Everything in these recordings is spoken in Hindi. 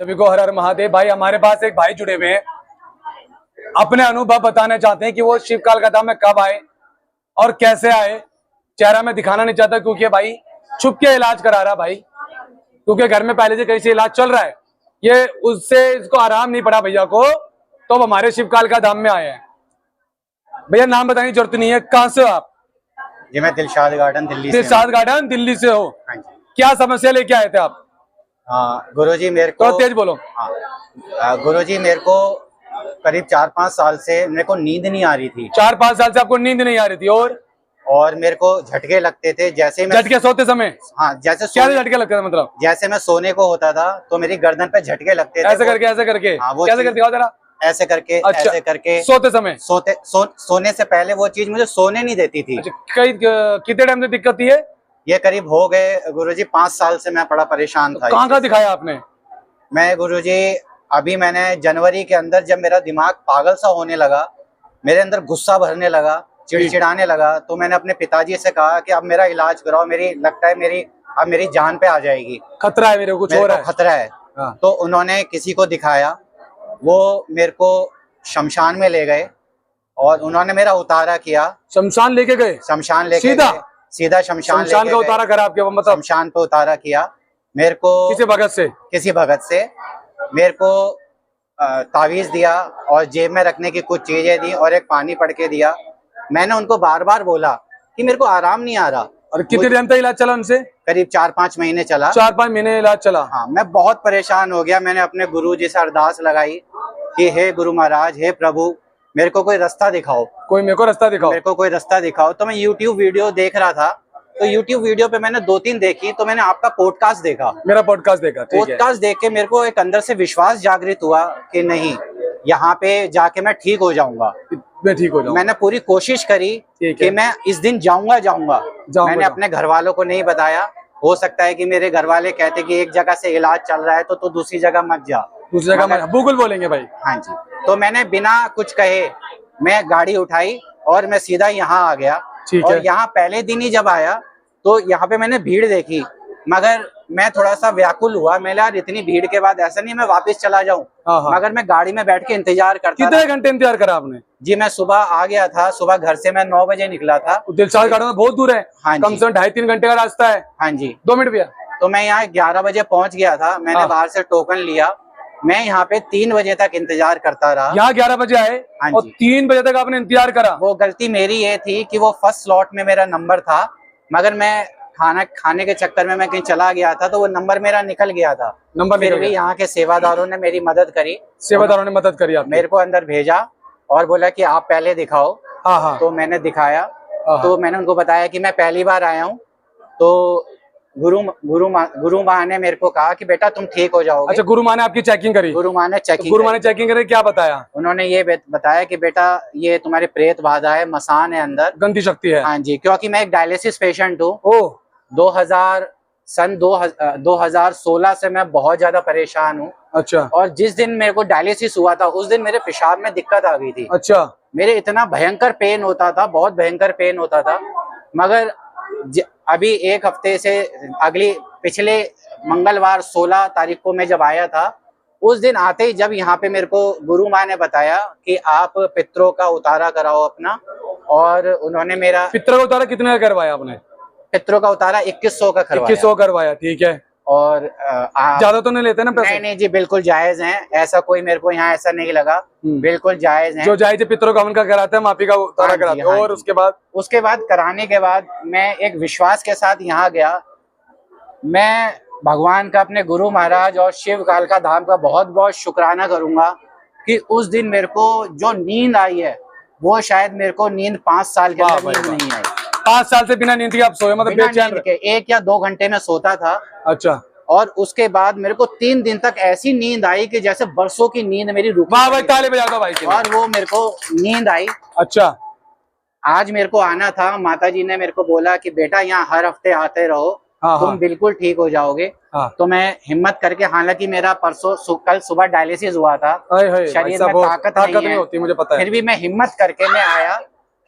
सभी को हर हर महादेव। भाई हमारे पास एक भाई जुड़े हुए हैं, अपने अनुभव बताना चाहते हैं कि वो शिव काल का धाम में कब आए और कैसे आए। चेहरा में दिखाना नहीं चाहता क्योंकि भाई छुप के इलाज करा रहा भाई, क्योंकि घर में पहले से कहीं से इलाज चल रहा है। ये उससे इसको आराम नहीं पड़ा भैया को, तो अब हमारे शिव काल का धाम में आए हैं। भैया नाम बताने की जरूरत नहीं है, कहाँ से हो आप? जी मैं दिलशाद गार्डन दिल्ली से। दिलशाद गार्डन दिल्ली से हो? हाँ जी। क्या समस्या लेके आए थे आप? गुरुजी मेरे को तो तेज बोलो। गुरुजी मेरे को करीब 4-5 साल से मेरे को नींद नहीं आ रही थी। 4-5 साल से आपको नींद नहीं आ रही थी और मेरे को झटके लगते थे। जैसे मैं झटके सोते समय? हाँ, जैसे क्या झटके लगते थे? मतलब जैसे मैं सोने को होता था तो मेरी गर्दन पे झटके लगते थे। ऐसे करके ऐसे करके? हाँ, वो कैसे करके दिखाओ जरा। ऐसे करके। अच्छा, ऐसे करके सोते समय? सोने से पहले वो चीज मुझे सोने नहीं देती थी। अच्छा, कितने टाइम से दिक्कत थी ये करीब हो गए गुरुजी 5 साल से मैं बड़ा परेशान था। कहाँ दिखाया आपने? मैं गुरुजी अभी मैंने जनवरी के अंदर जब मेरा दिमाग पागल सा होने लगा, मेरे अंदर गुस्सा भरने लगा, चिड़चिड़ाने लगा, तो मैंने अपने पिताजी से कहा कि अब मेरा इलाज कराओ, मेरी लगता है मेरी जान पे आ जाएगी, खतरा है, मेरे को कुछ हो रहा है, खतरा है। हाँ। तो उन्होंने किसी को दिखाया, वो मेरे को शमशान में ले गए और उन्होंने मेरा उतारा किया। शमशान लेके गए? शमशान लेके सीधा शमशान का उतारा करा आपके? मतलब शमशान पे उतारा किया मेरे को। किसी भगत से मेरे को तावीज दिया और जेब में रखने की कुछ चीजें दी और एक पानी पड़ के दिया। मैंने उनको बार बार बोला कि मेरे को आराम नहीं आ रहा। और कितने दिन तक इलाज चला उनसे? करीब 4-5 महीने चला। 4-5 महीने इलाज चला? हाँ, मैं बहुत परेशान हो गया। मैंने अपने गुरु जी से अरदास लगाई कि हे गुरु महाराज, हे प्रभु, मेरे को कोई रास्ता दिखाओ, मेरे को रास्ता दिखाओ, मेरे को कोई रास्ता दिखाओ। तो मैं YouTube वीडियो देख रहा था, तो YouTube वीडियो पे मैंने 2-3 देखी, तो मैंने आपका पॉडकास्ट देखा। मेरा पॉडकास्ट देखा? पॉडकास्ट देख के मेरे को एक अंदर से विश्वास जागृत हुआ कि नहीं, यहाँ पे जाके मैं ठीक हो जाऊंगा, मैं ठीक हो जाऊंगा। मैंने पूरी कोशिश करी कि मैं इस दिन जाऊंगा। मैंने अपने घर वालों को नहीं बताया। हो सकता है कि मेरे घर वाले कहते कि एक जगह से इलाज चल रहा है तो दूसरी जगह मत जा, दूसरी जगह मत, बिल्कुल बोलेंगे भाई। हाँ जी। तो मैंने बिना कुछ कहे मैं गाड़ी उठाई और मैं सीधा यहाँ आ गया। और यहाँ पहले दिन ही जब आया तो यहाँ पे मैंने भीड़ देखी, मगर मैं थोड़ा सा व्याकुल हुआ। मैं यार इतनी भीड़ के बाद ऐसा नहीं मैं वापस चला जाऊं, मगर मैं गाड़ी में बैठ के इंतजार करता। कितने घंटे इंतजार करा आपने? जी मैं सुबह आ गया था, सुबह घर से मैं 9 बजे निकला था। दिलशाद गार्डन बहुत दूर है। हाँ, कम से कम 2.5-3 घंटे का रास्ता है। हाँ जी। 2 मिनट भैया। तो मैं यहाँ 11 बजे पहुंच गया था। मैंने बाहर से टोकन लिया। मैं यहाँ पे 3 बजे तक इंतजार करता रहा। यहाँ 11 बजे आए? हाँ और 3 बजे तक आपने इंतजार करा? वो गलती मेरी ये थी कि वो फर्स्ट स्लॉट में मेरा नंबर था, मगर मैं खाना खाने के चक्कर में मैं कहीं चला गया था, तो वो नंबर मेरा निकल गया था। फिर भी यहाँ के सेवादारों ने मेरी मदद करी। सेवादारों ने मदद करी आपकी? मेरे को अंदर भेजा और बोला कि आप पहले दिखाओ। तो मैंने दिखाया। तो मैंने उनको बताया कि मैं पहली बार आया हूँ। तो गुरु माँ ने मेरे को कहा कि बेटा तुम ठीक हो जाओगे। अच्छा, गुरु माँ ने आपकी चेकिंग करी? गुरु माँ ने चेकिंग करी। क्या बताया उन्होंने? ये बताया कि बेटा ये तुम्हारे प्रेत बाधा है, मसान है, अंदर गंदी शक्ति है। हाँ जी, क्योंकि मैं एक डायलिसिस पेशेंट हूँ। 2016 से मैं बहुत ज्यादा परेशान हूँ। अच्छा। और जिस दिन मेरे को डायलिसिस हुआ था उस दिन मेरे पेशाब में दिक्कत आ गई थी। अच्छा। मेरे इतना भयंकर पेन होता था, बहुत भयंकर पेन होता था, मगर अभी एक हफ्ते से पिछले मंगलवार 16 तारीख को मैं जब आया था, उस दिन आते ही जब यहाँ पे मेरे को गुरु माँ ने बताया कि आप पितरों का उतारा कराओ अपना, और उन्होंने मेरा पितरों का उतारा कितने का करवाया आपने? पितरों का उतारा 2100 का करवाया। 2100 करवाया, ठीक है। और ज्यादा तो नहीं लेते ना पैसे? नहीं जी, बिल्कुल जायज हैं। ऐसा कोई मेरे को यहाँ ऐसा नहीं लगा, बिल्कुल जायज है। जो जायज है पितरों का उनका कराते हैं, माफी का उतारा कराते हैं। और उसके बाद कराने के बाद मैं एक विश्वास के साथ यहाँ गया। मैं भगवान का, अपने गुरु महाराज और शिव काल का धाम का बहुत बहुत शुक्राना करूंगा कि उस दिन मेरे को जो नींद आई है वो शायद मेरे को नींद 5 साल के अंदर नहीं आई। 5 साल से बिना नींद के आप सोए? मतलब बेचैन के 1 या 2 घंटे में सोता था। अच्छा। और उसके बाद मेरे को 3 दिन तक ऐसी नींद आई कि जैसे बरसों की नींद मेरी रुकी। वाह भाई, ताली बजा दो भाई। और वो मेरे को नींद आई। अच्छा। आज मेरे को आना था। माताजी ने मेरे को बोला कि बेटा यहाँ हर हफ्ते आते रहो, तुम बिल्कुल ठीक हो जाओगे। तो मैं हिम्मत करके, हालांकि मेरा कल सुबह डायलिसिस हुआ था, शरीर में ताकत नहीं होती, मुझे पता है, फिर भी मैं हिम्मत करके मैं आया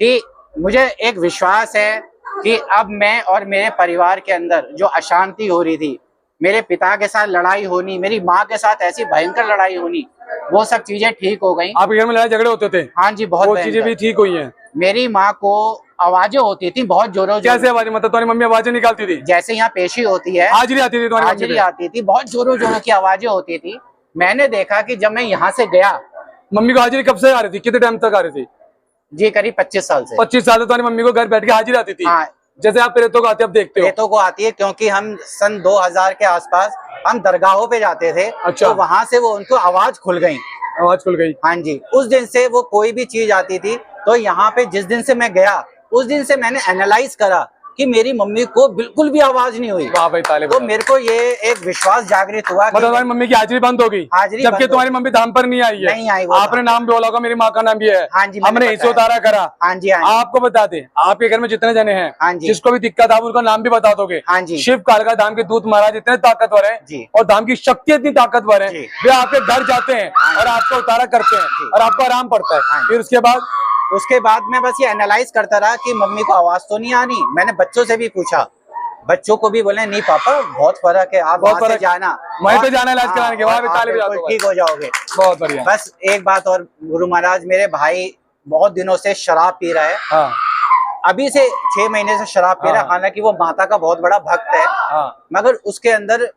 कि मुझे एक विश्वास है कि अब मैं और मेरे परिवार के अंदर जो अशांति हो रही थी मेरे पिता के साथ लड़ाई होनी, मेरी माँ के साथ ऐसी भयंकर लड़ाई होनी, वो सब चीजें ठीक हो गई। आपके घर में लड़ाई झगड़े होते थे? हाँ जी, बहुत वो चीजें भयंकर। भी ठीक हुई हैं? मेरी माँ को आवाजें होती थी बहुत जोरों जोरों। कैसे आवाजें? मतलब तुम्हारी मम्मी आवाजें निकालती थी? जैसे यहाँ पेशी होती है, हाजिरी आती थी तुम्हारी मम्मी हाजिरी पे? आती थी, बहुत जोरों जोरों की आवाजें होती थी। मैंने देखा कि जब मैं यहाँ से गया, मम्मी को हाजिरी कब से आ रही थी? कितने टाइम तक आ रही थी? जी करीब 25 साल से। 25 साल से तुम्हारी मम्मी को घर बैठ के हाजिरी आती थी? हाँ, जैसे आप प्रेतों को आते अब देखते हो? प्रेतों को आती है, क्योंकि हम सन 2000 के आसपास हम दरगाहों पे जाते थे। अच्छा। तो वहां से वो उनको आवाज खुल गई। आवाज खुल गई? हाँ जी, उस दिन से वो कोई भी चीज आती थी तो यहाँ पे जिस दिन से मैं गया, उस दिन से मैंने एनालाइज करा कि मेरी मम्मी को बिल्कुल भी आवाज नहीं हुई। वाह भाई, ताली तो बजाओ। मेरे को ये एक विश्वास जागृत हुआ कि मतलब तुम्हारी मम्मी की हाजिरी बंद हो गई? हाजिरी जबकि बंद हो तुम्हारी मम्मी धाम पर नहीं आई है? नहीं आई वो आपने नाम भी बोला होगा, मेरी माँ का नाम भी है। हाँ जी, मैंने हमने बताया। इसे उतारा करा। हाँ जी, हाँ जी। आपको बता दे, आपके घर में जितने जने हैं, हाँ जी। जिसको भी दिक्कत आप उनका नाम भी बता दोगे। हाँ जी। शिव कालका धाम के दूत महाराज इतने ताकतवर हैं जी। और धाम की शक्ति इतनी ताकतवर है, जी। वे आपके घर जाते हैं और आपको उतारा करते हैं जी। और आपको आराम पड़ता है। हाँ जी। फिर उसके बाद मैं बस ये एनालाइज करता रहा कि मम्मी को आवाज तो नहीं आ रही। मैंने बच्चों से भी पूछा, बच्चों को भी बोले नहीं पापा बहुत फर्क है, आप बहुत वहाँ से फर्क। जाना, वहीं पे जाना इलाज कराने के, वहाँ पे आप ताली बजा दो बिल्कुल भाई। ठीक हो जाओगे। बहुत बढ़िया। बस एक बात और, गुरु महाराज, मेरे भाई बहुत दिनों से शराब पी रहा है। हाँ अभी से 6 महीने से शराब पी रहा है। हाँ। हालांकि वो माता का बहुत बड़ा भक्त है, हाँ। मगर उसके अंदर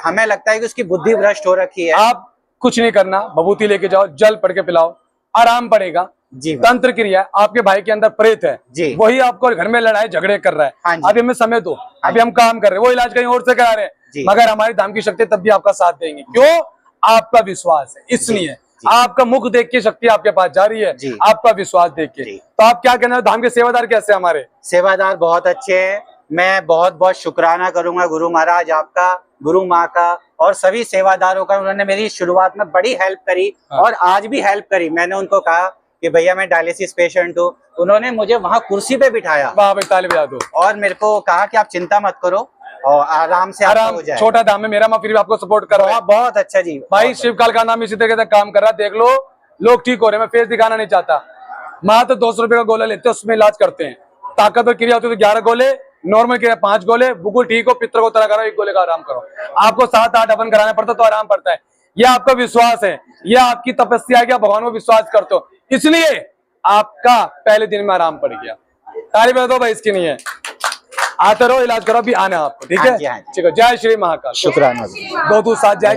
हमें लगता है कि उसकी बुद्धि भ्रष्ट हो रखी है। आप कुछ नहीं करना, भभूति लेके जाओ, जल पढ़ के पिलाओ, आराम पड़ेगा। जी तंत्र क्रिया, आपके भाई के अंदर प्रेत है जी। वही आपको घर में लड़ाई झगड़े कर रहा है। हाँ जी। अभी हमें समय दो, अभी हम काम कर रहे हैं, वो इलाज कहीं और से करा रहे जी। हैं, मगर हमारी धाम की शक्ति तब भी आपका साथ देंगे। क्यों? आपका विश्वास है, इसलिए आपका मुख देख के शक्ति आपके पास जा रही है, जी। आपका विश्वास देख के। जी। तो आप क्या कहना, धाम के सेवादार कैसे? हमारे सेवादार बहुत अच्छे हैं। मैं बहुत बहुत शुक्राना करूंगा गुरु महाराज आपका, गुरु माँ का और सभी सेवादारों का। उन्होंने मेरी शुरुआत में बड़ी हेल्प करी और आज भी हेल्प करी। मैंने उनको कहा कि भैया मैं डायलिसिस पेशेंट हूँ, उन्होंने मुझे वहाँ कुर्सी पे बिठाया। वाह भाई, ताली बजा दो। और मेरे को कहा कि आप चिंता मत करो और आराम से आपका आराम, हो जाए। छोटा धाम है मेरा, मैं फिर भी आपको सपोर्ट कर रहा हूँ। बहुत अच्छा जी भाई शिवकाल का नाम इसी तरीके से काम कर रहा है, देख लो लोग ठीक हो रहे हैं। मैं फेस दिखाना नहीं चाहता। माँ तो 200 रुपए का गोला लेते हैं, उसमें इलाज करते हैं। ताकतवर क्रिया होती है तो 11 गोले, नॉर्मल क्रिया 5 गोले। बिल्कुल ठीक हो, पितर को तरह करो, 1 गोले का आराम करो। आपको 7-8 हवन कराना पड़ता तो आराम पड़ता है। ये आपका विश्वास है, ये आपकी तपस्या है कि आप भगवान को विश्वास करते हो, इसलिए आपका पहले दिन में आराम पड़ गया। ताली बजा दो भाई, इसकी नहीं है। आते रहो, इलाज करो, अभी आना आपको, ठीक है? हाँ जी, हाँ जी। ठीक है। जय श्री महाकाल। शुक्राना। 2 साथ जय।